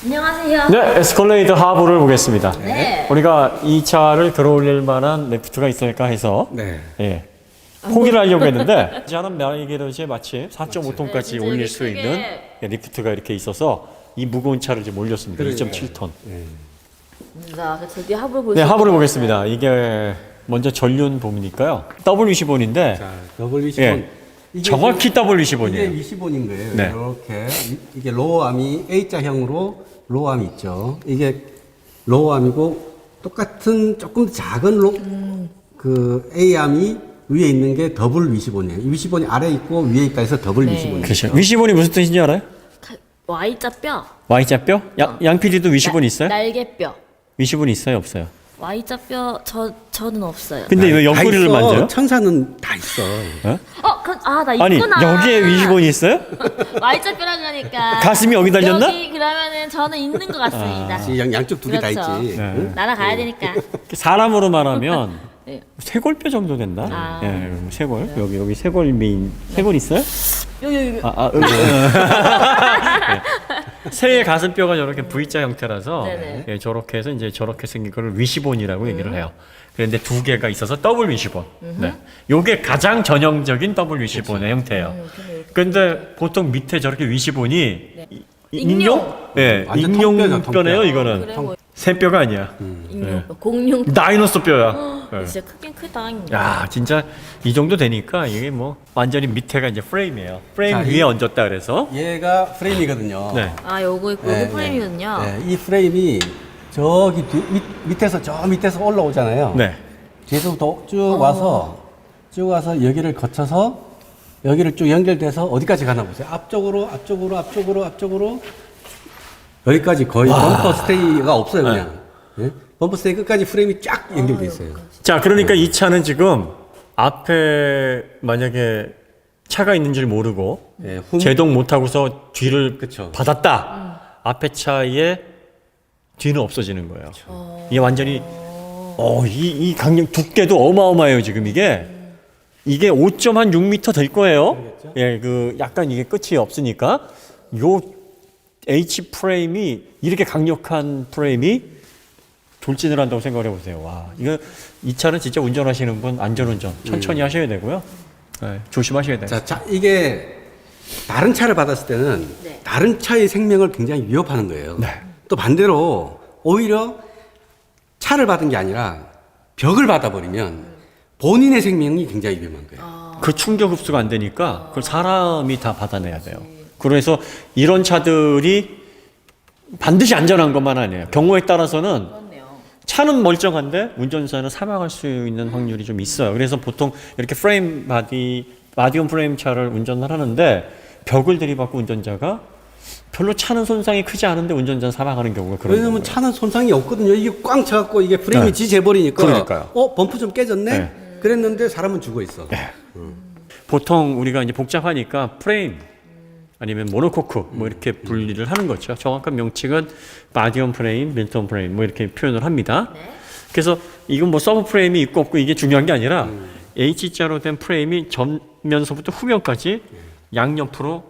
안녕하세요. 네, 에스컬레이드 하부를 보겠습니다. 네. 우리가 이 차를 들어올릴 만한 리프트가 있을까 해서 네. 예, 포기를 하려고 했는데 저는 말하기로지 마침 4.5톤까지 진짜 올릴 이게 수 크게 있는 리프트가 이렇게 있어서 이 무거운 차를 이제 몰렸습니다. 그러니까요. 2.7톤. 자, 드디어 하부를 볼 네, 수 하부를 있는 보겠습니다. 이게 먼저 전륜 부분이니까요. W25인데 자, W25. 예, 정확히 이게 W25이에요. 20원인 거예요. 네. 이렇게 이게 로어암이 A자형으로 로어암이 있죠. 이게 로어암이고 똑같은 조금 작은 그 A암이 위에 있는 게 더블 위시본이에요. 이 위시본이 아래 있고 위에 있다 해서 더블 네. 위시본이에요. 그렇죠. 위시본이 무슨 뜻인지 알아요? Y자 뼈. Y자뼈? 양 PD도 위시본 있어요? 날개뼈. 위시본 있어요, 없어요? Y자 뼈 저는 없어요. 근데 왜 다 옆구리를 있어. 만져요? 천사는 다 있어. 어? 나 아니, 있구나. 여기에 위시본이 있어요? Y자 뼈라 그러니까. 가슴이 여기 달렸나? 여기 그러면은 저는 있는 것 같습니다. 양쪽 두 개 다 그렇죠. 있지. 네. 응? 날아가야 되니까. 사람으로 말하면 네. 쇄골뼈 정도 된다. 아. 예, 쇄골. 여기 쇄골 메인. 쇄골 있어요? 여기. 새의 가슴뼈가 저렇게 V자 형태라서 네네. 예, 저렇게 해서 이제 저렇게 생긴 거를 위시본이라고 얘기를 해요. 그런데 두 개가 있어서 더블 위시본. 네. 요게 가장 전형적인 더블 위시본의 형태예요. 근데 보통 밑에 저렇게 위시본이 익룡? 예, 완전 익룡 통뼈죠, 뼈네요, 통뼈. 이거는. 그래 뭐 새뼈가 아니야. 익룡, 공룡. 다이노소 뼈야. 예. 진짜 크긴 크다. 야, 진짜 이 정도 되니까 이게 뭐 완전히 밑에가 이제 프레임이에요. 프레임 자, 위에 얹었다 그래서. 얘가 프레임이거든요. 네. 요거 있고 요거 프레임이거든요. 네, 이 프레임이 저기 밑에서 저 밑에서 올라오잖아요. 네. 뒤에서부터 쭉 와서 여기를 거쳐서 여기를 쭉 연결돼서 어디까지 가나 보세요. 앞쪽으로 여기까지 거의 범퍼 스테이가 없어요 그냥. 예? 범퍼 스테이 끝까지 프레임이 쫙 연결돼 있어요. 자, 그러니까 이 차는 지금 앞에 만약에 차가 있는 줄 모르고 예, 제동 못하고서 뒤를 그쵸. 받았다. 앞에 차의 뒤는 없어지는 거예요. 이게 완전히 이 강력 두께도 어마어마해요 지금 이게 5.6m 될 거예요. 예, 그 약간 이게 끝이 없으니까 요 H 프레임이 이렇게 강력한 프레임이 돌진을 한다고 생각을 해보세요. 와, 이 차는 진짜 운전하시는 분 안전운전 천천히 하셔야 되고요. 네, 조심하셔야 돼요. 자, 이게 다른 차를 받았을 때는 네. 다른 차의 생명을 굉장히 위협하는 거예요. 네. 또 반대로 오히려 차를 받은 게 아니라 벽을 받아버리면 본인의 생명이 굉장히 위험한 거예요. 그 충격 흡수가 안 되니까 그걸 사람이 다 받아내야 돼요. 그래서 이런 차들이 반드시 안전한 것만 아니에요. 경우에 따라서는 그렇네요. 차는 멀쩡한데 운전자는 사망할 수 있는 확률이 좀 있어요. 그래서 보통 이렇게 바디온 프레임 차를 운전을 하는데 벽을 들이받고 운전자가 별로 차는 손상이 크지 않은데 운전자는 사망하는 경우가 그런 왜냐면 거예요. 차는 손상이 없거든요. 이게 꽝 차갖고 이게 프레임이 네. 지져버리니까. 그러니까요. 범프 좀 깨졌네? 네. 그랬는데 사람은 죽어 있어. 보통 우리가 이제 복잡하니까 프레임 아니면 모노코크 뭐 이렇게 분리를 하는 거죠. 정확한 명칭은 바디온 프레임, 밀턴 프레임 뭐 이렇게 표현을 합니다. 네. 그래서 이건 뭐 서브 프레임이 있고 없고 이게 중요한 게 아니라 H자로 된 프레임이 전면서부터 후면까지 양옆으로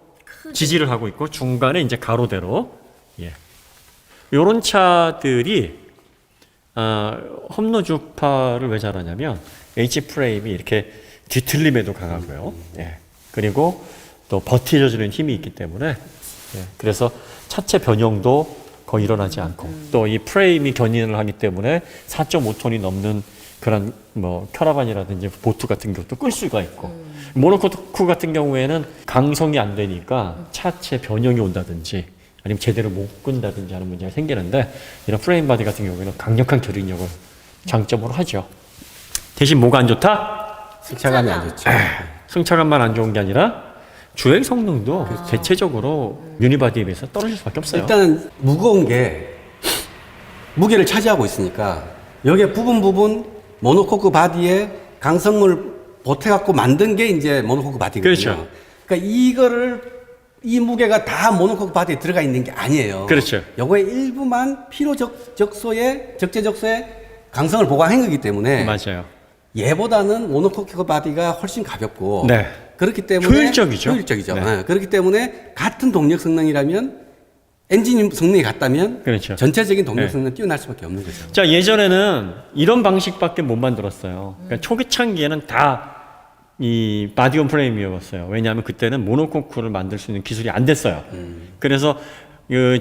지지를 하고 있고 중간에 이제 가로대로 이런 차들이 험로주파를 왜 잘하냐면 H 프레임이 이렇게 뒤틀림에도 강하고요. 그리고 또 버티져주는 힘이 있기 때문에 그래서 차체 변형도 거의 일어나지 않고 또 이 프레임이 견인을 하기 때문에 4.5톤이 넘는 그런 뭐 캐러반이라든지 보트 같은 것도 끌 수가 있고 모노코크 같은 경우에는 강성이 안 되니까 차체 변형이 온다든지 아니면 제대로 못 끈다든지 하는 문제가 생기는데 이런 프레임 바디 같은 경우에는 강력한 결인력을 장점으로 하죠. 대신 뭐가 안 좋다? 승차감이 안 좋죠. 승차감만 안 좋은 게 아니라 주행 성능도 대체적으로 유니바디에 비해서 떨어질 수밖에 없어요. 일단은 무거운 게 무게를 차지하고 있으니까 여기에 부분 모노코크 바디에 강성을 보태갖고 만든 게 이제 모노코크 바디거든요. 그렇죠. 그러니까 이 무게가 다 모노코크 바디에 들어가 있는 게 아니에요. 그렇죠. 요거의 일부만 적재적소에 강성을 보강한 거기 때문에 맞아요. 얘보다는 모노코크 바디가 훨씬 가볍고 네. 그렇기 때문에 효율적이죠. 효율적이죠. 네. 네. 그렇기 때문에 같은 동력 성능이라면 엔진 성능이 같다면 그렇죠. 전체적인 동력 성능은 뛰어날 수밖에 없는 거죠. 자, 예전에는 이런 방식밖에 못 만들었어요. 그러니까 초기창기에는 다 이 바디온 프레임이었어요. 왜냐하면 그때는 모노코크를 만들 수 있는 기술이 안 됐어요. 그래서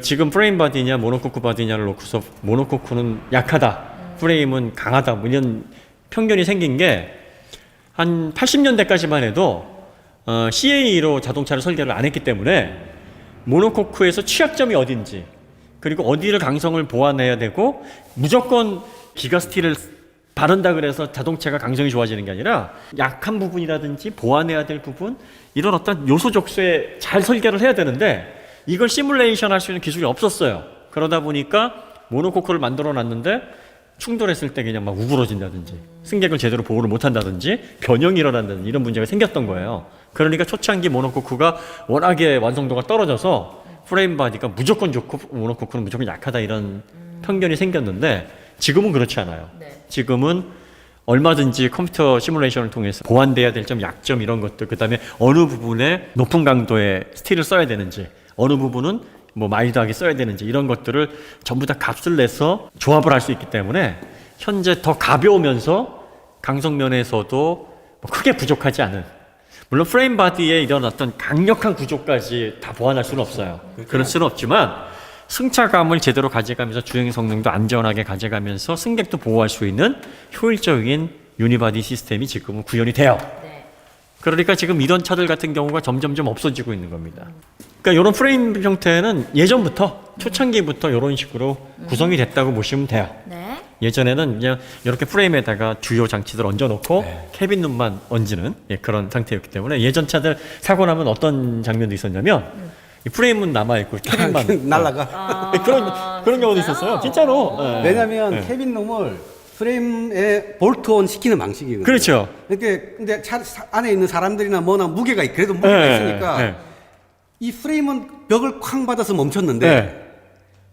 지금 프레임 바디냐 모노코크 바디냐를 놓고서 모노코크는 약하다, 프레임은 강하다, 뭐 이런 편견이 생긴 게 한 80년대까지만 해도 CAE로 자동차를 설계를 안 했기 때문에 모노코크에서 취약점이 어딘지, 그리고 어디를 강성을 보완해야 되고 무조건 기가스틸을 바른다 그래서 자동차가 강성이 좋아지는 게 아니라 약한 부분이라든지 보완해야 될 부분, 이런 어떤 요소 족쇄에 잘 설계를 해야 되는데 이걸 시뮬레이션 할 수 있는 기술이 없었어요. 그러다 보니까 모노코크를 만들어 놨는데 충돌했을 때 그냥 막 우그러진다든지 승객을 제대로 보호를 못한다든지 변형이 일어난다든지 이런 문제가 생겼던 거예요. 그러니까 초창기 모노코크가 워낙에 완성도가 떨어져서 프레임 바디가 무조건 좋고 모노코크는 무조건 약하다, 이런 편견이 생겼는데 지금은 그렇지 않아요. 네. 지금은 얼마든지 컴퓨터 시뮬레이션을 통해서 보완돼야 될 점, 약점 이런 것들, 그 다음에 어느 부분에 높은 강도의 스틸을 써야 되는지, 어느 부분은 뭐 마일드하게 써야 되는지, 이런 것들을 전부 다 값을 내서 조합을 할 수 있기 때문에 현재 더 가벼우면서 강성면에서도 뭐 크게 부족하지 않은, 물론 프레임 바디에 이런 어떤 강력한 구조까지 다 보완할 수는 없어요. 그럴 수는 없지만 승차감을 제대로 가져가면서 주행 성능도 안전하게 가져가면서 승객도 보호할 수 있는 효율적인 유니바디 시스템이 지금은 구현이 돼요. 네. 그러니까 지금 이런 차들 같은 경우가 점점점 없어지고 있는 겁니다. 그러니까 이런 프레임 형태는 예전부터, 초창기부터 이런 식으로 구성이 됐다고 보시면 돼요. 네. 예전에는 그냥 이렇게 프레임에다가 주요 장치들 얹어놓고 캐빈 룸만 얹는 그런 상태였기 때문에 예전 차들 사고 나면 어떤 장면도 있었냐면 이 프레임은 남아있고 캐빈만 날라가. 그런 경우도 있었어요. 진짜로. 왜냐면 캐빈룸을 프레임에 볼트온 시키는 방식이거든요. 그렇죠. 근데 차 안에 있는 사람들이나 뭐나 그래도 무게가 있으니까 이 프레임은 벽을 쾅 받아서 멈췄는데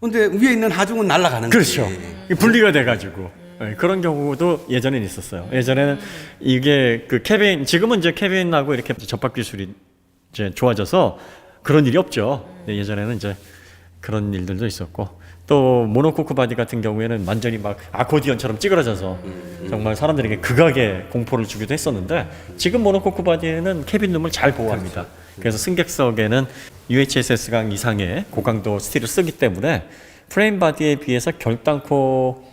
근데 위에 있는 하중은 날아가는 그렇죠. 거지. 분리가 돼가지고 그런 경우도 예전에는 있었어요. 예전에는 이게 그 캐빈, 지금은 이제 캐빈하고 이렇게 접합 기술이 이제 좋아져서 그런 일이 없죠. 예전에는 이제 그런 일들도 있었고, 또 모노코크 바디 같은 경우에는 완전히 막 아코디언처럼 찌그러져서 정말 사람들에게 극악의 공포를 주기도 했었는데 지금 모노코크 바디는 캐빈룸을 잘 보호합니다. 그래서 승객석에는 UHSS강 이상의 고강도 스틸을 쓰기 때문에 프레임 바디에 비해서 결단코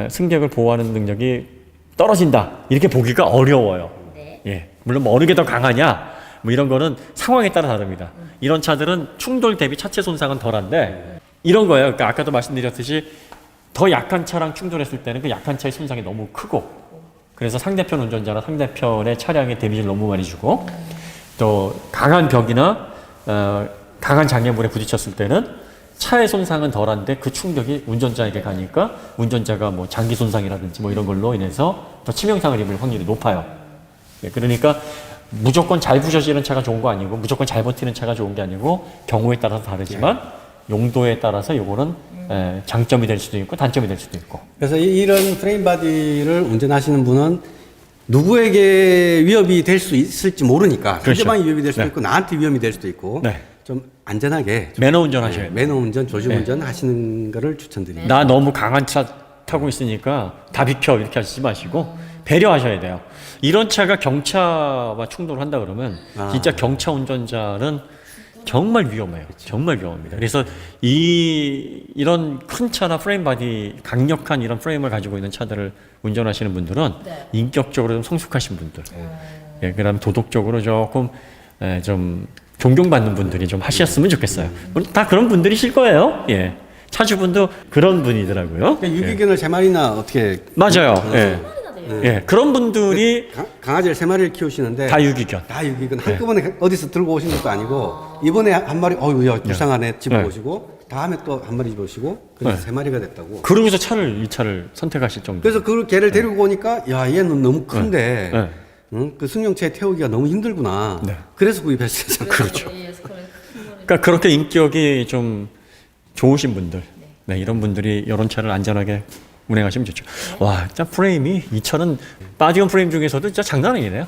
승객을 보호하는 능력이 떨어진다, 이렇게 보기가 어려워요. 네. 예, 물론 뭐 어느 게 더 강하냐 뭐 이런 거는 상황에 따라 다릅니다. 이런 차들은 충돌 대비 차체 손상은 덜한데 이런 거예요. 그러니까 아까도 말씀드렸듯이 더 약한 차랑 충돌했을 때는 그 약한 차의 손상이 너무 크고, 그래서 상대편 운전자나 상대편의 차량에 데미지를 너무 많이 주고, 또 강한 벽이나 강한 장애물에 부딪혔을 때는 차의 손상은 덜한데 그 충격이 운전자에게 가니까 운전자가 뭐 장기 손상이라든지 뭐 이런 걸로 인해서 더 치명상을 입을 확률이 높아요. 그러니까 무조건 잘 부셔지는 차가 좋은 거 아니고 무조건 잘 버티는 차가 좋은 게 아니고 경우에 따라서 다르지만 용도에 따라서 요거는 장점이 될 수도 있고 단점이 될 수도 있고. 그래서 이런 프레임 바디를 운전하시는 분은 누구에게 위협이 될 수 있을지 모르니까 그렇죠. 상대방이 위협이 될 수도 있고 나한테 위험이 될 수도 있고 좀 안전하게 매너 운전하셔야 돼요. 매너 운전, 조심 운전 하시는 거를 추천드립니다. 나 너무 강한 차 타고 있으니까 다 비켜 이렇게 하시지 마시고 배려하셔야 돼요. 이런 차가 경차와 충돌을 한다 그러면 진짜 경차 운전자는 정말 위험해요. 정말 위험합니다. 그래서 이런 큰 차나 프레임 바디, 강력한 이런 프레임을 가지고 있는 차들을 운전하시는 분들은 인격적으로 좀 성숙하신 분들, 그다음 도덕적으로 조금 좀 존경받는 분들이 좀 하셨으면 좋겠어요. 물론 다 그런 분들이실 거예요. 예. 차주분도 그런 분이더라고요. 그러니까 유기견을 3마리나 어떻게 맞아요. 예, 그런 분들이 강아지를 3마리를 키우시는데 다 유기견. 다 유기견 한꺼번에 어디서 들고 오신 것도 아니고 이번에 한 마리 야 불쌍하네 집어오시고 다음에 또 한 마리 집어오시고 그래서 3마리가 됐다고. 그러면서 이 차를 선택하실 정도. 그래서 그 개를 데리고 오니까 야 얘는 너무 큰데 응? 그 승용차에 태우기가 너무 힘들구나. 그래서 구입했어요. 그렇죠. 그러니까 그렇게 인격이 좀 좋으신 분들, 이런 분들이 이런 차를 안전하게 운행하시면 좋죠. 와, 진짜 프레임이 이 차는 바디온 프레임 중에서도 진짜 장난 아니네요.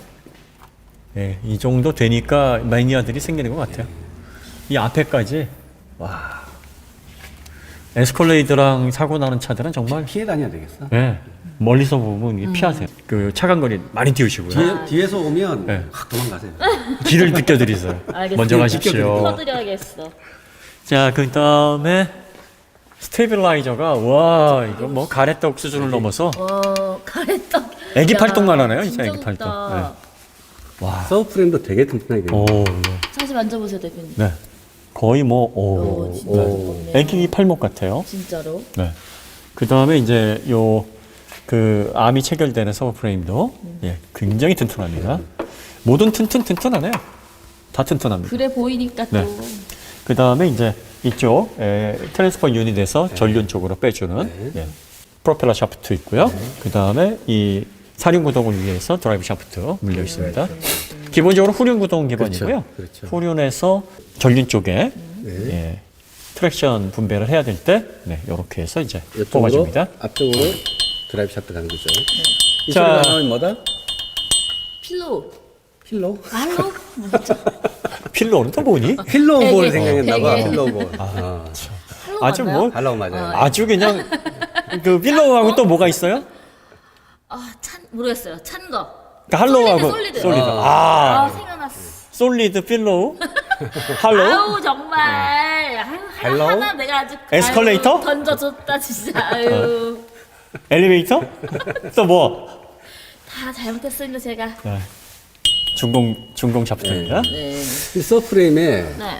이 정도 되니까 매니아들이 생기는 것 같아요. 이 앞에까지 와. 에스컬레이드랑 사고 나는 차들은 정말 피해 다녀야 되겠어. 네, 멀리서 보면 이게 피하세요. 그 차간 거리 많이 띄우시고요. 뒤에서 오면 네. 확 도망가세요. 길을 느껴드리세요. 알겠습니다. 먼저 가십시오. 터드려야겠어. 자, 그 다음에 스테빌라이저가 와 이거 뭐 가래떡 수준을 넘어서 가래떡. 애기 야, 팔뚝만 하네요, 진짜 진짜 애기 팔뚝. 좋다. 와, 서브프레임도 되게 튼튼하게 돼요. 오, 다시 만져보세요, 대표님. 네, 거의 뭐 오, 진짜 두껍네요. 애기 팔목 같아요. 진짜로. 네. 그 다음에 이제 요 그 암이 체결되는 서브프레임도 예, 굉장히 튼튼합니다. 모든 튼튼하네요. 다 튼튼합니다. 그래 보이니까 또. 네. 그 다음에 이제 이쪽 트랜스퍼 유닛에서 전륜 쪽으로 빼주는 예, 프로펠러 샤프트 있고요. 그 다음에 이 사륜 구동을 위해서 드라이브 샤프트 물려 있습니다. 기본적으로 후륜 구동 기반이고요. 그렇죠. 후륜에서 전륜 쪽에 네. 예, 트랙션 분배를 해야 될 때 이렇게 해서 이제 이쪽으로 뽑아줍니다. 앞쪽으로 드라이브 샤프트 가는 거죠. 이 자. 소리가 나오면 뭐다? 필로. 필로? 알로? 필로는 또 뭐니? 필로우볼 베개. 생각했나 봐. 베개. 필로우볼. 할로 아주 맞나요? 뭐 할로우 맞아요. 아주 그냥 그 필로우하고 또 뭐가 있어요? 모르겠어요. 찬 거. 그러니까 할로우하고 솔리드. 아, 생각났어. 솔리드 필로우, 할로우, 아우 정말. 아유, 헬로우? 하나 내가 아주 에스컬레이터? 아유, 던져줬다 진짜. 아유. 엘리베이터, 또 뭐? 다 잘못했습니다 제가. 네. 중공 샤프트입니다. 네. 이 서브프레임에 네.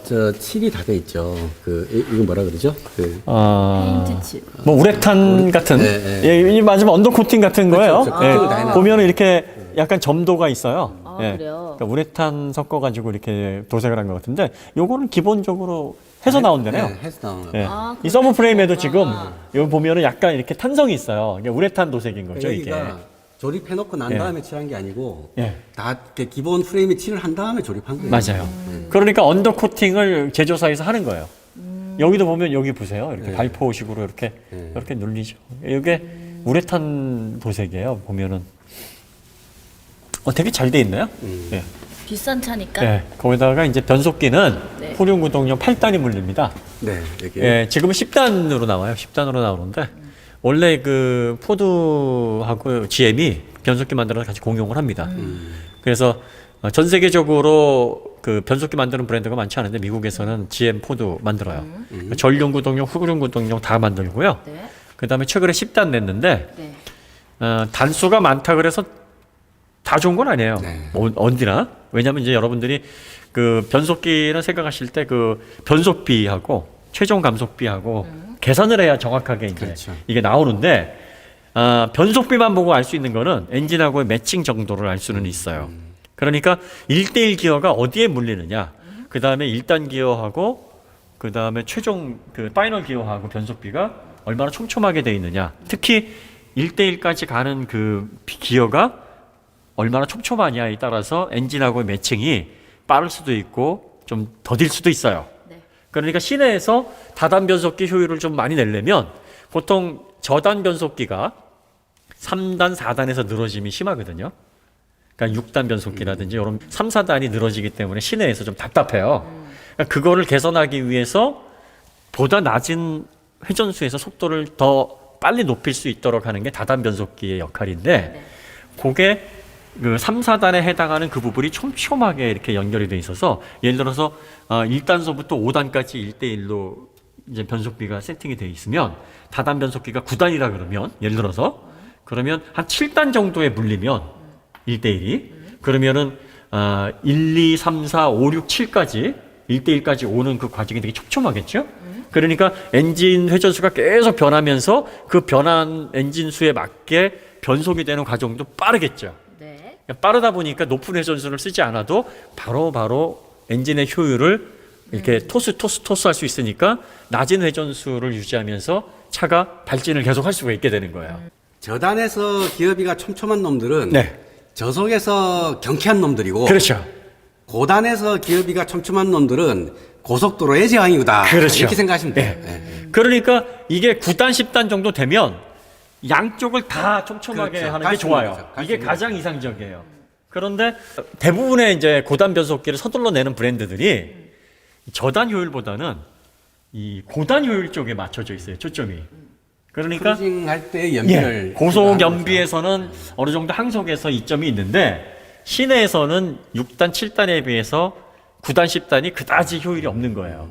저 칠이 다 돼 있죠. 이거 뭐라 그러죠? 페인트 칠. 뭐 우레탄 같은, 네, 예, 맞으면 언더코팅 같은 거예요. 그렇죠. 예, 그쪽을 다 해놔. 보면은 이렇게 약간 점도가 있어요. 아, 예. 그래요? 그러니까 우레탄 섞어가지고 이렇게 도색을 한 것 같은데, 요거는 기본적으로 해서 나온다네요. 네, 해서 나오는 거. 예. 아, 이 서브 프레임에도 그렇구나. 지금 여기 보면은 약간 이렇게 탄성이 있어요. 이게 우레탄 도색인 거죠, 이게. 여기가 조립해놓고 난 예. 다음에 칠한 게 아니고 예. 다 이렇게 기본 프레임에 칠을 한 다음에 조립한 거예요. 맞아요. 그러니까 언더코팅을 제조사에서 하는 거예요. 여기도 보면 여기 보세요. 이렇게 네. 발포식으로 이렇게 네. 이렇게 눌리죠. 이게 우레탄 도색이에요. 보면은 되게 잘 돼 있나요? 예. 비싼 차니까. 네. 거기다가 이제 변속기는 네. 후륜 구동용 8단이 물립니다. 네, 여기. 예, 지금은 10단으로 나와요. 10단으로 나오는데 원래 그 포드하고 GM이 변속기 만들어서 같이 공용을 합니다. 그래서 전 세계적으로 그 변속기 만드는 브랜드가 많지 않은데 미국에서는 GM 포드 만들어요. 전륜 구동용, 후륜 구동용 다 만들고요. 네. 그 다음에 최근에 10단 냈는데 네. 단수가 많다 그래서 다 좋은 건 아니에요. 네. 어디나. 왜냐하면 이제 여러분들이 그 변속기를 생각하실 때 그 변속비하고 최종 감속비하고 계산을 해야 정확하게 이제 그렇죠. 이게 나오는데 변속비만 보고 알 수 있는 거는 엔진하고의 매칭 정도를 알 수는 있어요. 그러니까 1대1 기어가 어디에 물리느냐, 그 다음에 1단 기어하고 그 다음에 최종 그 파이널 기어하고 변속비가 얼마나 촘촘하게 돼 있느냐, 특히 1대1까지 가는 그 기어가 얼마나 촘촘하냐에 따라서 엔진하고의 매칭이 빠를 수도 있고 좀 더딜 수도 있어요. 네. 그러니까 시내에서 다단 변속기 효율을 좀 많이 내려면 보통 저단 변속기가 3단, 4단에서 늘어짐이 심하거든요. 그러니까 6단 변속기라든지 이런 3, 4단이 늘어지기 때문에 시내에서 좀 답답해요. 그러니까 그거를 개선하기 위해서 보다 낮은 회전수에서 속도를 더 빨리 높일 수 있도록 하는 게 다단 변속기의 역할인데, 그게 그 3, 4단에 해당하는 그 부분이 촘촘하게 이렇게 연결이 돼 있어서, 예를 들어서 1단서부터 5단까지 1대1로 이제 변속비가 세팅이 돼 있으면 다단 변속기가 9단이라 그러면, 예를 들어서 그러면 한 7단 정도에 물리면 1대1이 그러면은 1, 2, 3, 4, 5, 6, 7까지 1대1까지 오는 그 과정이 되게 촘촘하겠죠? 그러니까 엔진 회전수가 계속 변하면서 그 변한 엔진 수에 맞게 변속이 되는 과정도 빠르겠죠. 네. 빠르다 보니까 높은 회전수를 쓰지 않아도 바로 엔진의 효율을 이렇게 토스 할 수 있으니까 낮은 회전수를 유지하면서 차가 발진을 계속 할 수가 있게 되는 거예요. 저단에서 기어비가 촘촘한 놈들은 네. 저속에서 경쾌한 놈들이고, 그렇죠. 고단에서 기어비가 촘촘한 놈들은 고속도로의 제왕이다. 그렇죠. 이렇게 생각하시면 돼요. 네. 네. 그러니까 이게 9단, 10단 정도 되면 양쪽을 다 촘촘하게 그렇죠. 하는 게 갈수 좋아요. 있는 거죠. 갈수 이게 있는 가장 이상적이에요. 그런데 대부분의 이제 고단 변속기를 서둘러 내는 브랜드들이 저단 효율보다는 이 고단 효율 쪽에 맞춰져 있어요. 초점이. 그러니까 크루징 할 때 연비를 고속 연비에서는 어느 정도 항속에서 이점이 있는데 시내에서는 6단, 7단에 비해서 9단, 10단이 그다지 효율이 없는 거예요.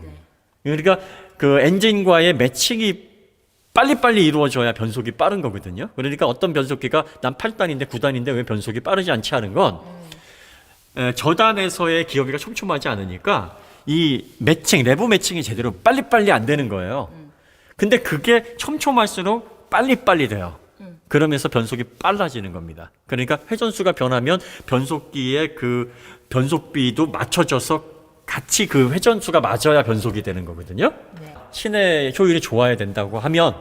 그러니까 그 엔진과의 매칭이 빨리빨리 이루어져야 변속이 빠른 거거든요. 그러니까 어떤 변속기가 난 8단인데 9단인데 왜 변속이 빠르지 않지 하는 건 저단에서의 기어비가 촘촘하지 않으니까 이 매칭, 내부 매칭이 제대로 빨리빨리 안 되는 거예요. 근데 그게 촘촘할수록 빨리빨리 돼요. 그러면서 변속이 빨라지는 겁니다. 그러니까 회전수가 변하면 변속기의 그 변속비도 맞춰져서 같이 그 회전수가 맞아야 변속이 되는 거거든요. 네. 시내 효율이 좋아야 된다고 하면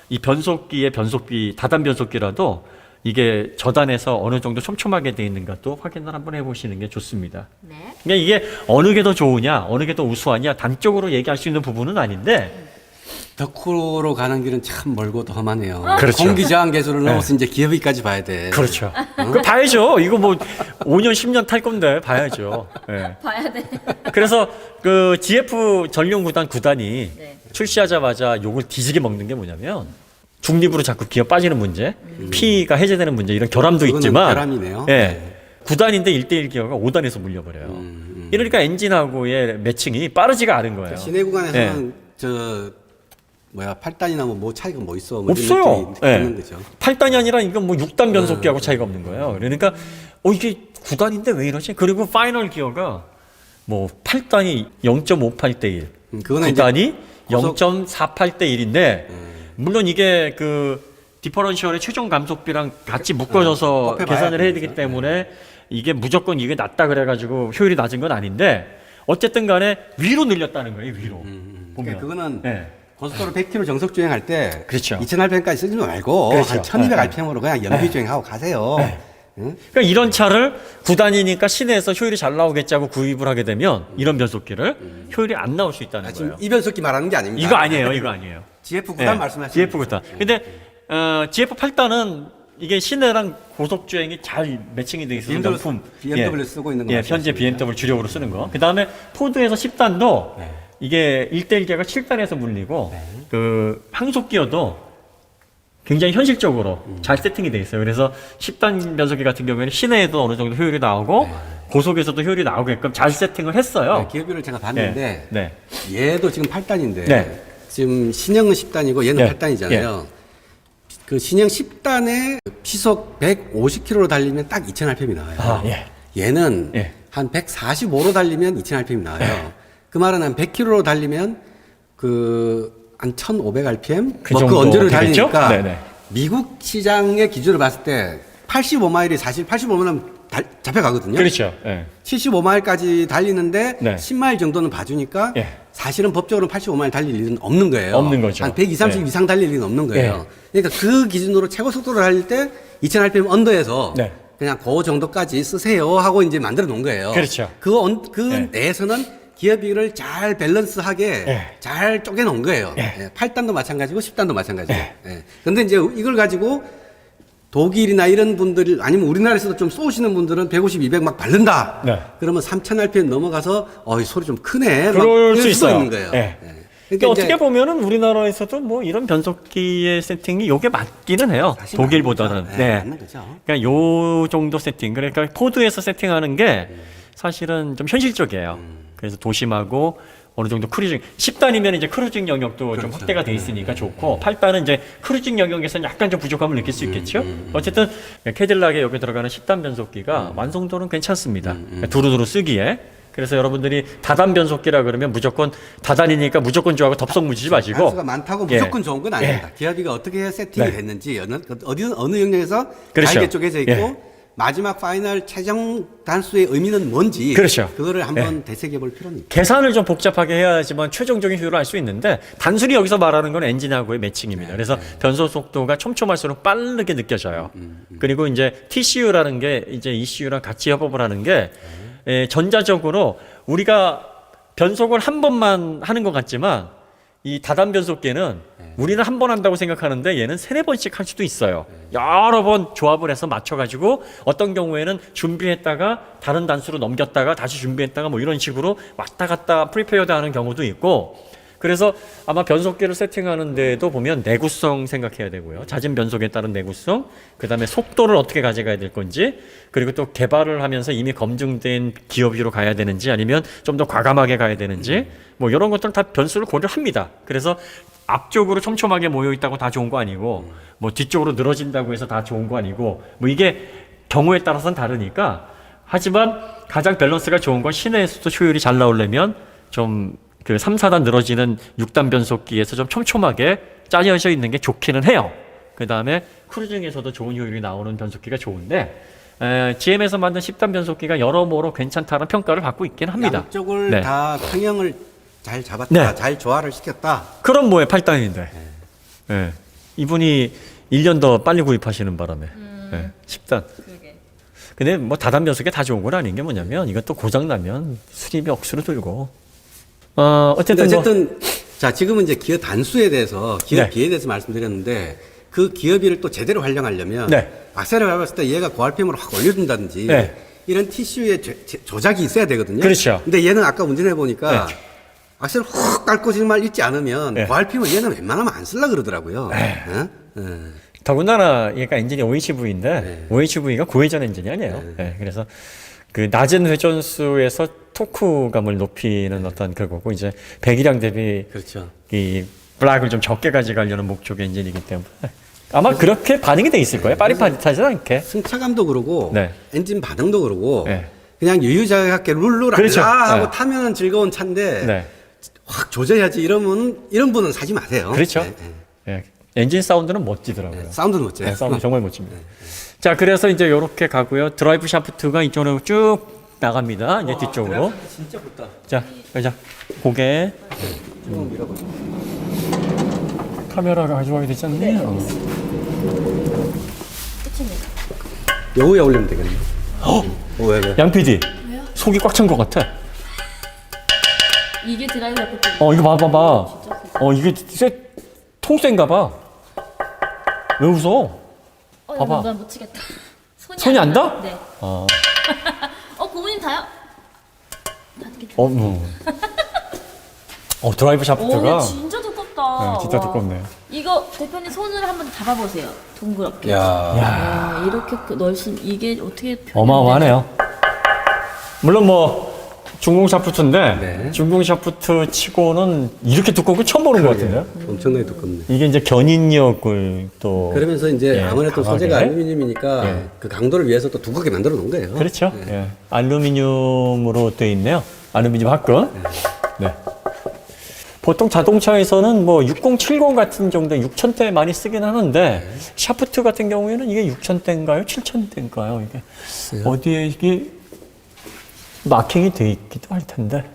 이 변속기의 변속비, 다단 변속기라도 이게 저단에서 어느 정도 촘촘하게 돼 있는가 또 확인을 한번 해보시는 게 좋습니다. 네. 그러니까 이게 어느 게 더 좋으냐, 어느 게 더 우수하냐 단적으로 얘기할 수 있는 부분은 아닌데 덕후로 가는 길은 참 멀고도 험하네요. 그렇죠. 공기저항 개수를 넣어서 이제 기어비까지 봐야 돼. 그렇죠. 그 봐야죠. 이거 뭐 5년, 10년 탈 건데 봐야죠. 예. 봐야 돼. 그래서 그 GF 전용 구단 9단이 네. 출시하자마자 욕을 뒤지게 먹는 게 뭐냐면 중립으로 자꾸 기어 빠지는 문제, 피가 해제되는 문제 이런 결함도 그거는 있지만 결함이네요. 예. 네. 9단인데 1대1 기어가 5단에서 물려버려요. 이러니까 엔진하고의 매칭이 빠르지가 않은 거예요. 시내 구간에서는 예. 저 뭐야 8단이나 뭐 차이가 뭐 있어? 뭐 이런 없어요. 느낌이 예. 드는 거죠. 8단이 아니라 이건 뭐 6단 변속기하고 차이가 없는 거예요. 그러니까 이게 9단인데 왜 이러지? 그리고 파이널 기어가 뭐 8단이 0.58대 1, 그거는 이제 9단이 고속- 0.48대 1인데 물론 이게 그 디퍼런셜의 최종 감속비랑 같이 묶어져서 곱해봐야 계산을 해야 되기 되니까. 때문에 이게 무조건 이게 낮다 그래가지고 효율이 낮은 건 아닌데 어쨌든 간에 위로 늘렸다는 거예요. 위로 보면. 그러니까 그거는 예. 고속도로 100km 정속 주행할 때 그렇죠. 2000rpm까지 쓰지 말고 그렇죠. 한 1200rpm으로 그냥 연비 주행하고 가세요. 응? 그러니까 이런 차를 9단이니까 시내에서 효율이 잘 나오겠지 하고 구입을 하게 되면 이런 변속기를 효율이 안 나올 수 있다는 지금 거예요. 이 변속기 말하는 게 아닙니다. 이거 아니에요. 이거 아니에요. GF 9단 예, 말씀하시는 GF 9단. 근데 GF 8단은 이게 시내랑 고속 주행이 잘 매칭이 돼 있어서 BMW 명품. BMW 쓰고 있는 거 예, 현재 말씀하시는 BMW 주력으로 쓰는 거. 그다음에 포드에서 10단도 네. 이게 1대1 기어가 7단에서 물리고 그 항속 기어도 굉장히 현실적으로 잘 세팅이 돼 있어요. 그래서 10단 변속기 같은 경우에는 시내에도 어느 정도 효율이 나오고 고속에서도 효율이 나오게끔 잘 세팅을 했어요. 네, 기어비를 제가 봤는데 네. 얘도 지금 8단인데 네. 지금 신형은 10단이고 얘는 네. 8단이잖아요. 그 신형 10단에 시속 150km로 달리면 딱 2000rpm이 나와요. 아, 예. 얘는 예. 한 145로 달리면 2000rpm이 나와요. 그 말은 한 100km로 달리면 한 1500rpm 그 뭐 그 정도 언저를 되겠죠? 달리니까 네네. 미국 시장의 기준으로 봤을 때 85마일이 사실 85마일은 잡혀가거든요. 그렇죠. 예. 75마일까지 달리는데 네. 10마일 정도는 봐주니까 예. 사실은 법적으로 85마일 달릴 일은 없는 거예요. 없는 거죠. 한 120, 30 예. 이상 달릴 일은 없는 거예요. 그러니까 그 기준으로 최고 속도를 달릴 때 2000rpm 언더에서 네. 그냥 그 정도까지 쓰세요 하고 이제 만들어 놓은 거예요. 그렇죠. 그 예. 내에서는 기어비를 잘 밸런스하게 예. 잘 쪼개 놓은 거예요. 예. 예. 8단도 마찬가지고 10단도 마찬가지고. 예. 근데 이제 이걸 가지고 독일이나 이런 분들 아니면 우리나라에서도 좀 쏘시는 분들은 150, 200 막 바른다. 네. 그러면 3000rpm 넘어가서 이 소리 좀 크네. 막 그럴 수 이럴 수도 있어요. 있는 거예요. 예. 예. 그러니까 이제 어떻게 보면은 우리나라에서도 뭐 이런 변속기의 세팅이 요게 맞기는 해요. 사실 독일보다는. 맞는 거죠. 네. 맞는 거죠. 그러니까 요 정도 세팅. 그러니까 포드에서 세팅하는 게 사실은 좀 현실적이에요. 그래서 도심하고 어느 정도 크루징 10단이면 이제 크루징 영역도 좀 확대가 돼 있으니까 좋고 8단은 이제 크루징 영역에서는 약간 좀 부족함을 느낄 수 있겠죠. 어쨌든 캐딜락에 여기 들어가는 10단 변속기가 완성도는 괜찮습니다. 그러니까 두루두루 쓰기에. 그래서 여러분들이 다단 변속기라 그러면 무조건 다단이니까 무조건 좋아하고 덥석 무지지 마시고 단수가 많다고 예. 무조건 좋은 건 아닙니다. 기어비가 어떻게 세팅이 네. 됐는지 어느 영역에서 그렇죠. 잘게 쪼개져 있고 예. 마지막 파이널 최종 단수의 의미는 뭔지 그렇죠. 그거를 한번 되새겨 볼 필요는 있죠. 계산을 좀 복잡하게 해야지만 최종적인 효율을 알 수 있는데 단순히 여기서 말하는 건 엔진하고의 매칭입니다. 그래서 변속 속도가 촘촘할수록 빠르게 느껴져요. 그리고 이제 TCU라는 게 이제 ECU랑 같이 협업을 하는 게 전자적으로 우리가 변속을 한 번만 하는 것 같지만 이 다단 변속기는 우리는 한 번 한다고 생각하는데 얘는 3-4번씩 할 수도 있어요. 여러 번 조합을 해서 맞춰가지고 어떤 경우에는 준비했다가 다른 단수로 넘겼다가 다시 준비했다가 뭐 이런 식으로 왔다 갔다 프리페어드 하는 경우도 있고 그래서 아마 변속기를 세팅하는데도 보면 내구성 생각해야 되고요. 잦은 변속에 따른 내구성, 그 다음에 속도를 어떻게 가져가야 될 건지, 그리고 또 개발을 하면서 이미 검증된 기어비로 가야 되는지 아니면 좀 더 과감하게 가야 되는지, 뭐 이런 것들은 다 변수를 고려합니다. 그래서 앞쪽으로 촘촘하게 모여 있다고 다 좋은 거 아니고, 뭐 뒤쪽으로 늘어진다고 해서 다 좋은 거 아니고, 뭐 이게 경우에 따라서는 다르니까. 하지만 가장 밸런스가 좋은 건 시내에서도 효율이 잘 나오려면 좀 그 3, 4단 늘어지는 6단 변속기에서 좀 촘촘하게 짜여져 있는 게 좋기는 해요. 그 다음에 크루징에서도 좋은 효율이 나오는 변속기가 좋은데, GM에서 만든 10단 변속기가 여러모로 괜찮다는 평가를 받고 있긴 합니다. 양쪽을 네. 다 평형을 잘 잡았다, 네. 잘 조화를 시켰다. 그럼 뭐에 8단인데. 예. 이분이 1년 더 빨리 구입하시는 바람에 10단. 그러게. 근데 뭐 다단 변속기 다 좋은 건 아닌 게 뭐냐면 이것도 고장 나면 수리비 억수로 들고. 근데 어쨌든 어쨌든 자, 지금은 이제 기어 단수에 대해서 기어비에 네. 대해서 말씀드렸는데, 그 기어비를 또 제대로 활용하려면 네. 악셀을 밟았을 때 얘가 고RPM으로 확 올려준다든지 네. 이런 티슈의 조작이 있어야 되거든요. 그렇죠. 근데 얘는 아까 운전해 보니까 네. 악셀을 훅 밟고 정말 잊지 않으면 네. 고RPM을 얘는 웬만하면 안 쓰려 그러더라고요. 더군다나 얘가 엔진이 OHV인데 네. OHV가 고회전 엔진이 아니에요. 네, 그래서 그 낮은 회전수에서 토크감을 높이는 어떤 그거고, 이제 배기량 대비 그렇죠. 이 블락을 좀 적게 가져가려는 목적의 엔진이기 때문에 아마 그렇게 반응이 돼 있을 거예요. 빠릿빠릿하지 않게. 승차감도 그러고 네. 엔진 반응도 그러고 네. 그냥 유유자적하게 룰루랄라 그렇죠. 하고 네. 타면 즐거운 차인데 네. 확 조져야지 이런 분은 사지 마세요. 그렇죠. 네, 네. 예. 엔진 사운드는 멋지더라고요. 사운드는 멋져요. 네, 사운드 정말 멋집니다. 자, 그래서 이제 이렇게 가고요. 드라이브 샤프트가 이쪽으로 쭉 나갑니다. 이제 뒤쪽으로. 진짜 좋다. 자, 고개. 좀 밀어보죠. 카메라를 가져와야 되지 않나요? 끝입니다. 여우에 올리면 되겠네. 왜? 양 PD. 속이 꽉 찬 것 같아. 이게 드라이브 샤프트. 이거 봐봐. 이게 통센가 봐. 왜 웃어? 봐봐. 난못 치겠다. 손이 안 닿아? 네. 아, 고모님 다요? 닿겠다. 드라이브 샤프트가. 오, 진짜 두껍다. 네, 진짜 와. 두껍네. 이거 대표님 손으로 한번 잡아보세요. 동그랗게. 야. 야, 이렇게 넓신 이게 어떻게 표현이 어마어마하네요. 물론 뭐 중공 샤프트인데 네. 중공 샤프트 치고는 이렇게 두꺼운 거 처음 보는 것 같은데요. 엄청나게 두껍네. 이게 이제 견인력을 또 그러면서 이제 예, 아무래도 강하게. 소재가 알루미늄이니까 예. 그 강도를 위해서 또 두껍게 만들어 놓은 거예요. 그렇죠. 예. 알루미늄으로 되어 있네요. 알루미늄 합금. 네. 보통 자동차에서는 뭐 6070 같은 정도 6000대 많이 쓰긴 하는데 샤프트 같은 경우에는 이게 6000대인가요? 7000대인가요? 이게 어디에 이게 마킹이 돼 있기도 할 텐데.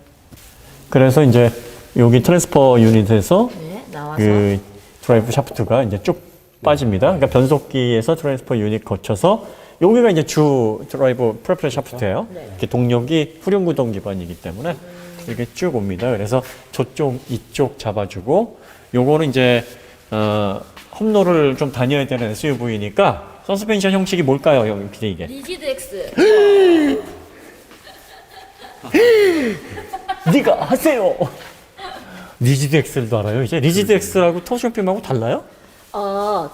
그래서 이제 여기 트랜스퍼 유닛에서 네, 나와서 그 드라이브 샤프트가 이제 쭉 빠집니다. 그러니까 변속기에서 트랜스퍼 유닛 거쳐서 여기가 이제 주 드라이브 프로펠러 샤프트예요. 이렇게 동력이 후륜구동 기반이기 때문에 이렇게 쭉 옵니다. 그래서 저쪽 이쪽 잡아주고 요거는 이제 험로를 좀 다녀야 되는 SUV니까 서스펜션 형식이 뭘까요, 여기 PD 이게? 리지드 X. 네가 하세요. 리지드 엑셀도 알아요? 이제 리지드 엑스라고 토션빔하고 달라요?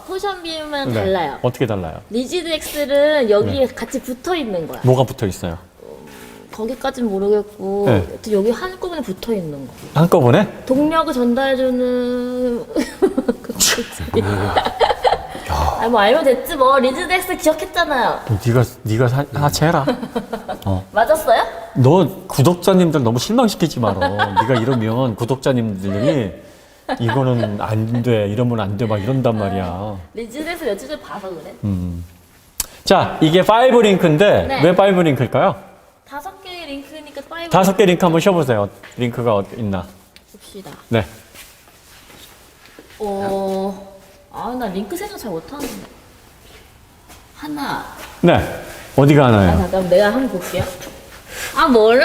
토션빔은 네. 달라요. 어떻게 달라요? 리지드 X는 여기에 같이 붙어 있는 거야. 뭐가 붙어 있어요? 거기까지는 모르겠고 네. 여튼 여기 한꺼번에 붙어 있는 거. 한꺼번에? 동력을 전달해주는 뭐 알면 됐지 뭐. 리지드 X 기억했잖아요. 네가 하체해라. 맞았어요? 너 구독자님들 너무 실망시키지 마라. 네가 이러면 구독자님들이 이거는 안 돼, 이러면 안 돼, 막 이런단 말이야. 리지드 X 며칠 전에 봐서 그래. 자, 이게 5링크인데 네. 왜 5링크일까요? 5개의 링크니까 5. 5개 링크 한번 쉬어보세요. 링크가 어디 있나? 봅시다. 네. 나 링크 생각 잘 못하는데. 하나. 네. 어디가 하나요? 잠깐만 내가 한번 볼게요. 몰라.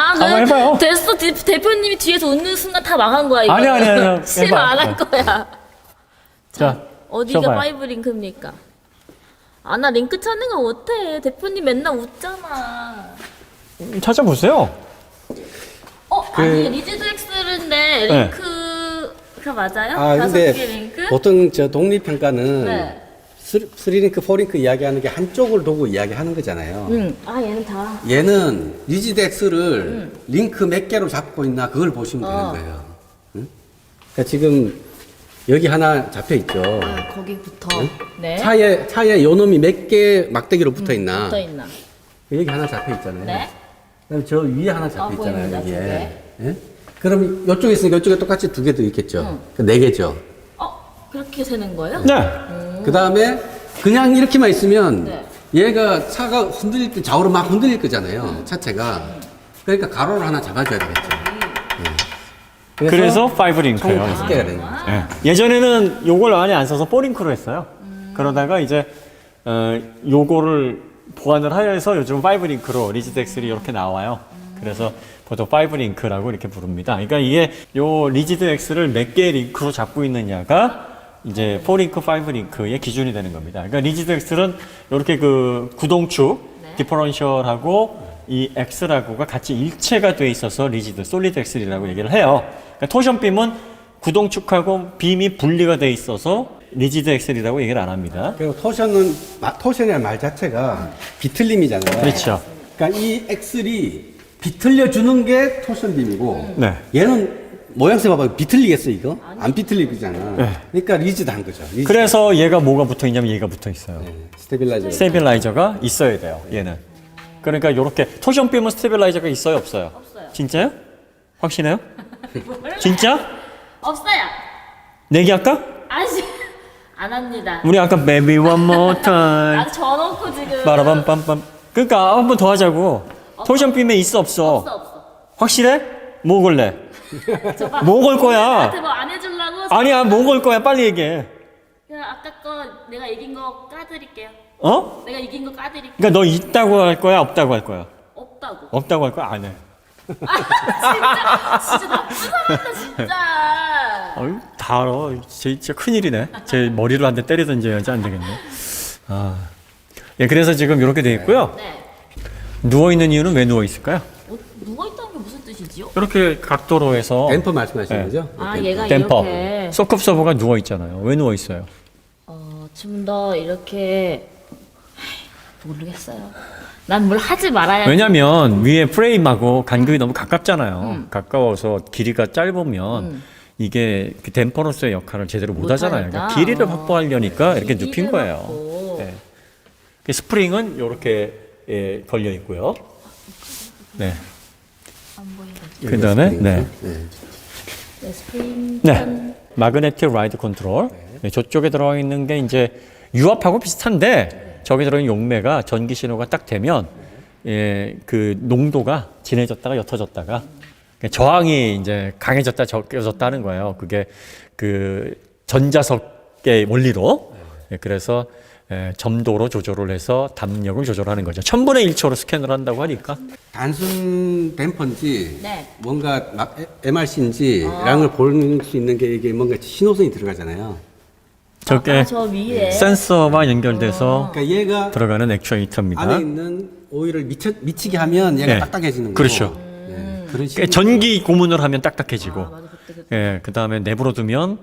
한번 해봐요. 됐어. 대표님이 뒤에서 웃는 순간 다 망한 거야 이거. 아니. 실망 해봐. 안 할 거야. 자, 어디가 쉬어봐요. 5 링크입니까? 나 링크 찾는 거 못해. 대표님 맨날 웃잖아. 찾아보세요. 아니 리지드 엑셀인데 네. 링크 그거 맞아요? 아, 5개 근데 링크? 보통 저 독립평가는 네. 3링크, 4링크 이야기하는 게 한쪽을 두고 이야기하는 거잖아요. 아, 얘는 다. 얘는 리지드 X를 링크 몇 개로 잡고 있나 그걸 보시면 되는 거예요. 응? 그러니까 지금 여기 하나 잡혀 있죠. 아, 거기부터. 네. 차에 요 놈이 몇 개 막대기로 붙어 있나? 붙어 있나? 여기 하나 잡혀 있잖아요. 네. 그다음에 저 위에 하나 잡혀 있잖아요. 보입니다, 두 여기에. 예? 그럼 이쪽에 있으니까 이쪽에 똑같이 두 개도 있겠죠. 네 개죠. 그렇게 세는 거예요? 네. 그 다음에 그냥 이렇게만 있으면 네. 얘가 차가 흔들릴 때 좌우로 막 흔들릴 거잖아요. 차체가. 그러니까 가로를 하나 잡아줘야 되겠죠. 그래서 5 총 링크예요. 5개가 되는 거죠. 예. 예전에는 요걸 안에 안 써서 4링크로 했어요. 그러다가 이제 요거를 보완을 하여서 요즘 5링크로 리지드 X이 이렇게 나와요. 그래서 보통 5링크라고 이렇게 부릅니다. 그러니까 이게 요 리지드 X를 몇 개의 링크로 잡고 있느냐가 이제 4링크, 5링크의 기준이 되는 겁니다. 그러니까 리지드 X는 이렇게 그 구동축, 디퍼런셜하고 이 X라고가 같이 일체가 돼 있어서 리지드, 솔리드 X라고 얘기를 해요. 그러니까 토션 빔은 구동축하고 빔이 분리가 돼 있어서 리지드 엑셀이라고 얘기를 안 합니다. 그리고 토션이라는 말 자체가 비틀림이잖아요. 그렇죠. 그러니까 이 엑셀이 비틀려 주는 게 토션 빔이고 네. 얘는 모양새 봐봐. 비틀리겠어 이거? 안 비틀리잖아. 네. 그러니까 리지드한 거죠. 리지드. 그래서 얘가 뭐가 붙어 있냐면 얘가 붙어 있어요. 스테빌라이저. 스테빌라이저가 있어야 돼요. 얘는. 그러니까 이렇게 토션 빔은 스테빌라이저가 있어요, 없어요? 없어요. 진짜요? 확신해요? 진짜? 없어요. 내기할까? 아직 안 합니다. 우리 아까 maybe one more time. 아, 저놓고 지금. 빠라밤빰빰. 그러니까 한 번 더 하자고. 토션 빔에 있어, 없어? 없어. 확실해? 뭐 걸래? 저봐. 뭐 걸 거야? 나한테 뭐 안 해주려고. 아니야, 뭐 걸 거야? 빨리 얘기해. 그냥 아까 거 내가 이긴 거 까드릴게요. 어? 내가 이긴 거 까드릴게요. 그러니까 너 있다고 할 거야, 없다고 할 거야? 없다고. 없다고 할 거야? 안 해. 진짜 나쁜 사람이다 진짜. 어이, 다 알아. 진짜 큰일이네. 제 머리를 한 대 때려 던져야지 안 되겠네. 아. 예, 그래서 지금 이렇게 돼 있고요. 네. 누워있는 이유는 왜 누워있을까요? 누워 있다는 게 무슨 뜻이지요? 이렇게 각도로 해서 댐퍼 말씀하시는 네. 거죠? 아, 댐퍼. 얘가 댐퍼. 이렇게. 소컵 서버가 누워있잖아요. 왜 누워있어요? 좀 더 이렇게 모르겠어요. 난 뭘 하지 말아야. 왜냐면 위에 프레임하고 간격이 너무 가깝잖아요. 가까워서 길이가 짧으면 이게 그 댐퍼로서의 역할을 제대로 못 하잖아요. 그러니까 길이를 확보하려니까 이렇게 눕힌 거예요. 네. 그 스프링은 이렇게 예, 걸려 있고요. 네. 안 보이네. 그 다음에 네. 네, 스프링. 네. 마그네틱 라이드 컨트롤. 네, 저쪽에 들어가 있는 게 이제 유압하고 비슷한데 저기 들어있는 용매가 전기 신호가 딱 되면 예, 그 농도가 진해졌다가 옅어졌다가 저항이 이제 강해졌다 적혀졌다 하는 거예요. 그게 그 전자석의 원리로. 예, 그래서 예, 점도로 조절을 해서 담력을 조절하는 거죠. 1000분의 1초로 스캔을 한다고 하니까. 단순 댐퍼인지 네. 뭔가 MRC인지라는 걸 볼 수 있는 게 이게 뭔가 신호선이 들어가잖아요. 저게 저 위에. 센서와 연결돼서 그러니까 얘가 들어가는 액추에이터입니다. 안에 있는 오일을 미치게 하면 얘가 네. 딱딱해지는 거고. 그렇죠. 네. 그런 그러니까 식으로. 전기 고문을 하면 딱딱해지고, 맞아, 그때. 예, 그 다음에 내버려 두면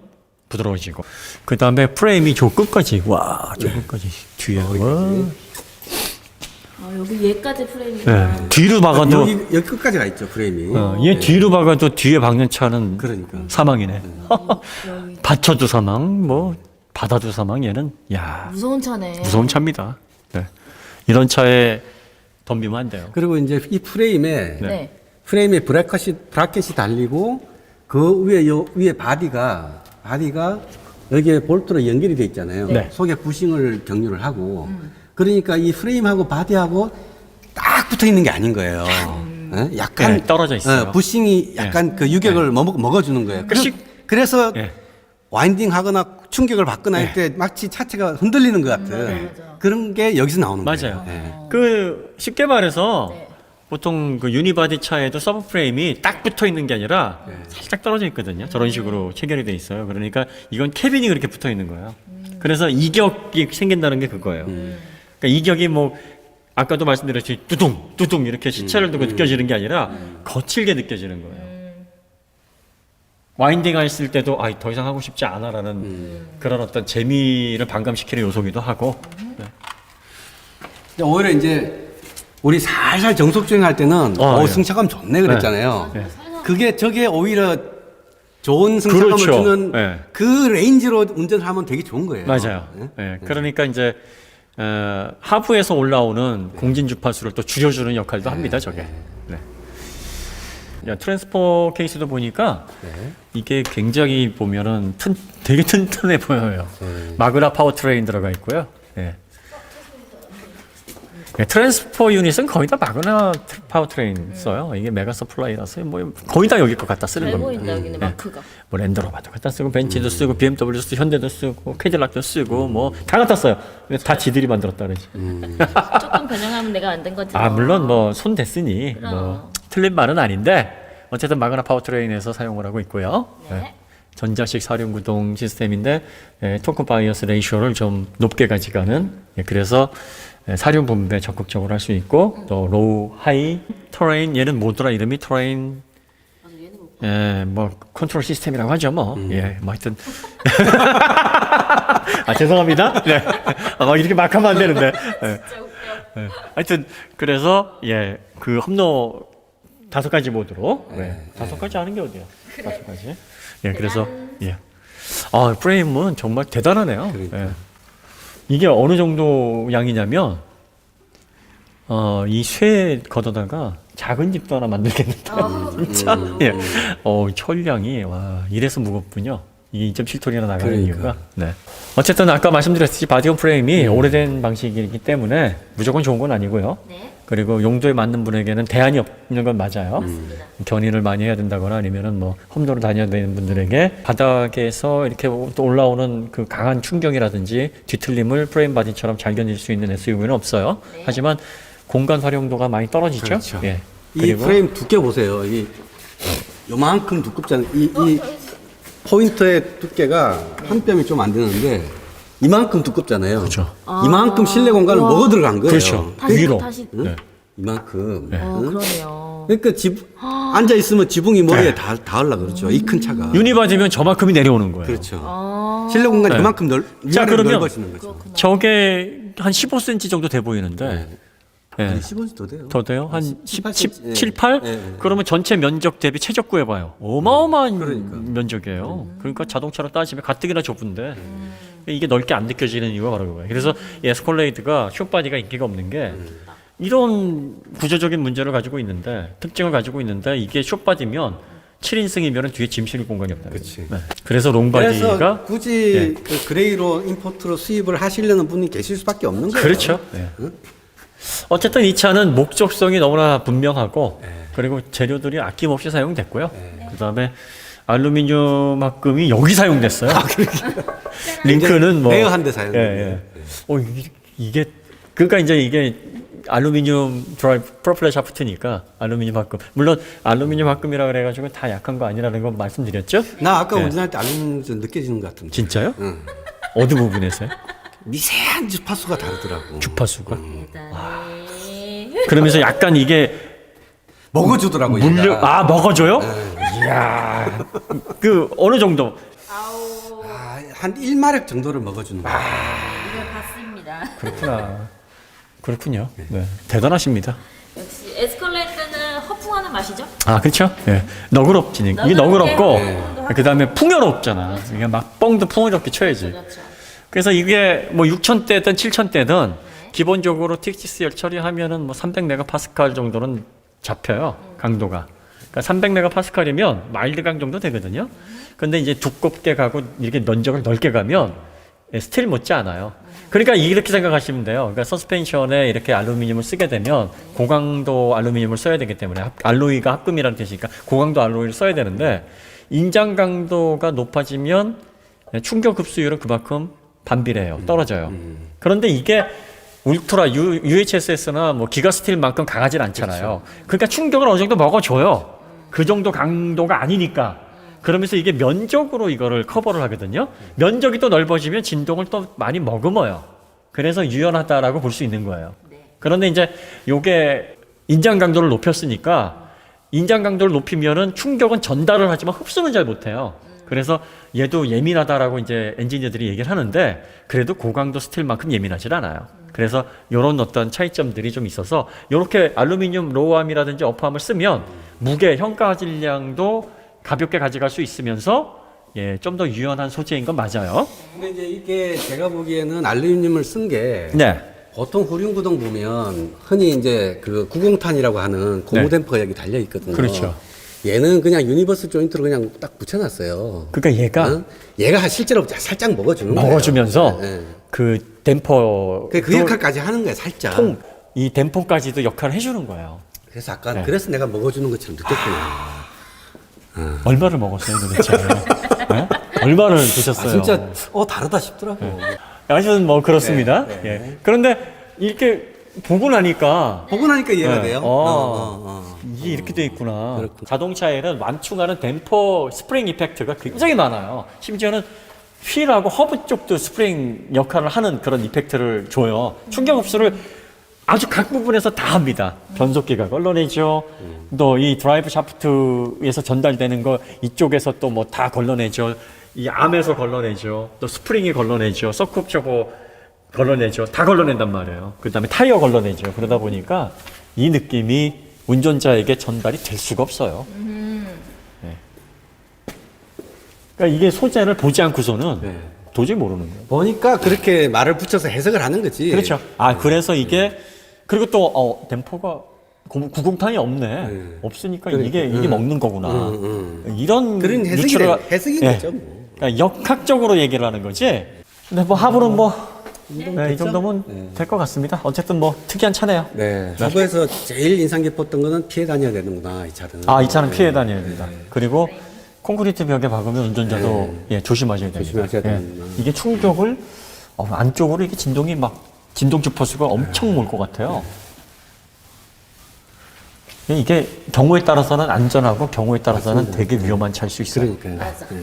부드러워지고, 그 다음에 프레임이 저 끝까지, 와, 저 끝까지 뒤에, 와, 여기 얘까지 프레임이구나. 예, 뒤로 박아도, 여기 끝까지 가 있죠 프레임이. 얘 뒤로 박아도 뒤에 박는 차는 그러니까. 사망이네. 받쳐도 사망, 뭐 받아도 사망. 얘는 야 무서운 차네. 무서운 차입니다. 네. 이런 차에 덤비면 안 돼요. 그리고 이제 이 프레임에 네. 프레임에 브라켓이 달리고 그 위에 바디가 여기에 볼트로 연결이 돼 있잖아요. 네. 속에 부싱을 경유를 하고 그러니까 이 프레임하고 바디하고 딱 붙어 있는 게 아닌 거예요. 예? 약간 네, 떨어져 있어요. 부싱이 약간 그 유격을 먹어주는 거예요. 그래서 네. 와인딩 하거나 충격을 받거나 할 때 마치 차체가 흔들리는 것 같은 그런 게 여기서 나오는 맞아요. 거예요. 예. 그 쉽게 말해서 네. 보통 그 유니바디 차에도 서브 프레임이 딱 붙어 있는 게 아니라 살짝 떨어져 있거든요. 저런 식으로 체결이 돼 있어요. 그러니까 이건 캐빈이 그렇게 붙어 있는 거예요. 그래서 이격이 생긴다는 게 그거예요. 그러니까 이격이 뭐 아까도 말씀드렸듯이 뚜둥 이렇게 시차를 두고 느껴지는 게 아니라 거칠게 느껴지는 거예요. 와인딩 했을 때도 더 이상 하고 싶지 않아라는 그런 어떤 재미를 반감시키는 요소기도 하고. 네. 근데 오히려 이제 우리 살살 정속 주행할 때는 예. 승차감 좋네 그랬잖아요. 네. 저게 오히려 좋은 승차감을 그렇죠. 주는 네. 그 레인지로 운전을 하면 되게 좋은 거예요. 맞아요. 네? 예, 그러니까 이제 하부에서 올라오는 공진 주파수를 또 줄여주는 역할도 합니다. 저게. 네. 야, 트랜스포 케이스도 보니까 네. 이게 굉장히 보면은 되게 튼튼해 보여요. 마그나 파워트레인 들어가 있고요. 예. 네, 트랜스포 유닛은 거의 다 마그나 파워트레인 써요. 이게 메가 서플라이라서 뭐 거의 다 여기 거 갖다 쓰는 잘 겁니다. 보인다 여기는 마크가. 뭐 랜드로버도 갖다 쓰고 벤츠도 쓰고 BMW도 쓰고 현대도 쓰고 캐딜락도 쓰고 뭐 다 갖다 써요. 근데 다 지들이 만들었다 그러지. 조금 변형하면 내가 만든 거지. 물론 뭐 손 des으니 그럼. 뭐 틀린 말은 아닌데 어쨌든 마그나 파워트레인에서 사용을 하고 있고요. 네. 전자식 사륜구동 시스템인데 토크 바이어스 레이쇼를 좀 높게 가져가는 그래서 사륜 분배 적극적으로 할 수 있고 또 로우, 하이, 터레인 얘는 뭐더라 이름이 터레인 뭐 컨트롤 시스템이라고 하죠 뭐. 뭐 하여튼 죄송합니다. 네. 막 이렇게 막 하면 안 되는데. 하여튼 그래서 그 험로 5가지 모드로 5가지 하는 게 어디야? 5가지. 그래서 프레임은 정말 대단하네요. 그러니까. 이게 어느 정도 양이냐면 이 쇠 걷어다가 작은 집도 하나 만들겠는다. 진짜. 철량이 이래서 무겁군요. 이게 2.7톤이나 나가는 그러니까. 이유가. 네. 어쨌든 아까 말씀드렸듯이 바디온 프레임이 오래된 방식이기 때문에 무조건 좋은 건 아니고요. 네. 그리고 용도에 맞는 분에게는 대안이 없는 건 맞아요. 견인을 많이 해야 된다거나 아니면은 뭐 험도로 다녀야 되는 분들에게 바닥에서 이렇게 또 올라오는 그 강한 충격이라든지 뒤틀림을 프레임 바디처럼 잘 견딜 수 있는 SUV는 없어요. 하지만 공간 활용도가 많이 떨어지죠. 그렇죠. 이 그리고 프레임 두께 보세요. 요만큼 두껍잖아요. 이 포인트의 두께가 한 뼘이 좀 안 되는데 이만큼 두껍잖아요. 그렇죠. 이만큼 실내 공간을 먹어 들어간 거예요. 그렇죠. 위로. 다시. 응? 네. 이만큼. 그러네요. 그러니까 앉아 있으면 지붕이 머리에 닿으려 그렇죠. 이 큰 차가. 유니바디면 저만큼이 내려오는 거예요. 그렇죠. 실내 공간이 네. 그만큼 자, 그러면 넓어지는 거죠. 저게 한 15cm 정도 돼 보이는데 한 10원씩 더 돼요. 더 돼요? 한 18 17, 7, 8? 그러면 전체 면적 대비 최적 구해봐요. 어마어마한 그러니까. 면적이에요. 그러니까 자동차로 따지면 가뜩이나 좁은데 이게 넓게 안 느껴지는 이유가 바로 그거예요. 그래서 이 에스컬레이드가 숏바디가 인기가 없는 게 이런 구조적인 문제를 가지고 있는데 특징을 가지고 있는데 이게 숏바디면 7인승이면 뒤에 짐 실을 공간이 없다. 그치. 그래서 그래서 롱바디가 굳이 그 그레이로 임포트로 수입을 하시려는 분이 계실 수밖에 없는 거예요. 그렇죠. 어쨌든 이 차는 목적성이 너무나 분명하고 그리고 재료들이 아낌없이 사용됐고요. 그다음에 알루미늄 합금이 여기 사용됐어요. 링크는 뭐 레어 한 대 사용. 이게 그러니까 이제 이게 알루미늄 드라이브 프로펠러 샤프트니까 알루미늄 합금. 물론 알루미늄 합금이라 그래 가지고 다 약한 거 아니라는 거 말씀드렸죠? 나 아까 운전할 때 알루미늄 좀 느껴지는 것 같은데. 진짜요? 응. 어느 부분에서요? 미세한 주파수가 다르더라고. 주파수가. 대단해. 그러면서 약간 이게 먹어주더라고. 얘가. 먹어줘요? 이야, 그 어느 정도? 한 1마력 정도를 먹어주는 거야. 이걸 봤습니다. 그렇군요. 네, 대단하십니다. 역시 에스컬레이터는 허풍하는 맛이죠? 그렇죠. 너그럽지. 이게 너그럽고, 네. 그 다음에 풍요롭잖아. 이게 막 뻥도 풍요롭게 쳐야지. 그렇죠. 그래서 이게 뭐 6,000대든 7,000대든 기본적으로 TXCR 처리하면은 뭐 300메가파스칼 정도는 잡혀요. 강도가. 그러니까 300메가파스칼이면 마일드 강 정도 되거든요. 근데 이제 두껍게 가고 이렇게 면적을 넓게 가면 스틸 못지 않아요. 그러니까 이렇게 생각하시면 돼요. 그러니까 서스펜션에 이렇게 알루미늄을 쓰게 되면 고강도 알루미늄을 써야 되기 때문에 알로이가 합금이라는 뜻이니까 고강도 알로이를 써야 되는데 인장 강도가 높아지면 충격 흡수율은 그만큼 반비례해요. 떨어져요. 그런데 이게 울트라 UHSS나 뭐 기가 스틸만큼 강하진 않잖아요. 그러니까 충격을 어느 정도 먹어줘요. 그 정도 강도가 아니니까. 그러면서 이게 면적으로 이거를 커버를 하거든요. 면적이 또 넓어지면 진동을 또 많이 머금어요. 그래서 유연하다라고 볼 수 있는 거예요. 그런데 이제 요게 인장 강도를 높였으니까 인장 강도를 높이면은 충격은 전달을 하지만 흡수는 잘 못해요. 그래서 얘도 예민하다라고 이제 엔지니어들이 얘기를 하는데 그래도 고강도 스틸만큼 예민하질 않아요. 그래서 이런 어떤 차이점들이 좀 있어서 이렇게 알루미늄 로우암이라든지 어퍼암을 쓰면 무게 현가 질량도 가볍게 가져갈 수 있으면서 예, 좀 더 유연한 소재인 건 맞아요. 근데 이제 이게 제가 보기에는 알루미늄을 쓴 게 네. 보통 후륜구동 보면 흔히 이제 그 90탄이라고 하는 고무 네. 댐퍼 여기 달려 있거든요. 그렇죠. 얘는 그냥 유니버스 조인트로 그냥 딱 붙여놨어요. 그러니까 얘가 응? 얘가 실제로 살짝 먹어주는 거예요. 먹어주면서 네, 네. 그 댐퍼 그 역할까지 하는 거야, 살짝. 이 댐퍼까지도 역할을 해주는 거예요. 그래서 아까 네. 그래서 내가 먹어주는 것처럼 느꼈구나. 얼마를 먹었어요, 도대체? 네? 얼마를 드셨어요? 진짜 다르다 싶더라고. 하여튼 뭐 그렇습니다. 네, 네. 예. 그런데 이렇게 보고 나니까 보고 나니까 이해가 네. 돼요. 이게 이렇게 돼 있구나. 그렇구나. 자동차에는 완충하는 댐퍼 스프링 이펙트가 굉장히 많아요. 심지어는 휠하고 허브 쪽도 스프링 역할을 하는 그런 이펙트를 줘요. 충격 흡수를 아주 각 부분에서 다 합니다. 변속기가 걸러내죠. 또 이 드라이브 샤프트에서 전달되는 거 이쪽에서 또 뭐 다 걸러내죠. 이 암에서 걸러내죠. 또 스프링이 걸러내죠. 서쿠 저거 걸러내죠. 다 걸러낸단 말이에요. 그 다음에 타이어 걸러내죠. 그러다 보니까 이 느낌이 운전자에게 전달이 될 수가 없어요. 네. 그러니까 이게 소재를 보지 않고서는 네. 도저히 모르는 거예요. 보니까 그렇게 말을 붙여서 해석을 하는 거지. 그렇죠. 아, 그래서 이게, 그리고 또, 댐퍼가 90탄이 없네. 없으니까 그러니까. 이게 먹는 거구나. 이런 그런 해석인 예. 거죠. 뭐. 그러니까 역학적으로 얘기를 하는 거지. 근데 뭐 합으로는 뭐, 네, 이 정도면 될 것 같습니다. 어쨌든 뭐 특이한 차네요. 네. 하부에서 제일 인상 깊었던 거는 피해 다녀야 되는구나, 이 차는. 아, 이 차는 피해 다녀야 됩니다. 그리고 콘크리트 벽에 박으면 운전자도 예, 조심하셔야 됩니다. 조심하셔야 예. 됩니다. 이게 충격을 안쪽으로 이게 진동이 막 진동 주파수가 엄청 올 것 같아요. 이게 경우에 따라서는 안전하고 경우에 따라서는 되게 위험한 차일 수 있어요. 그러니까요. 맞아. 네.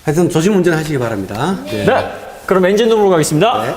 하여튼 조심 운전하시기 바랍니다. 네. 그럼 엔진 룸으로 가겠습니다. 네.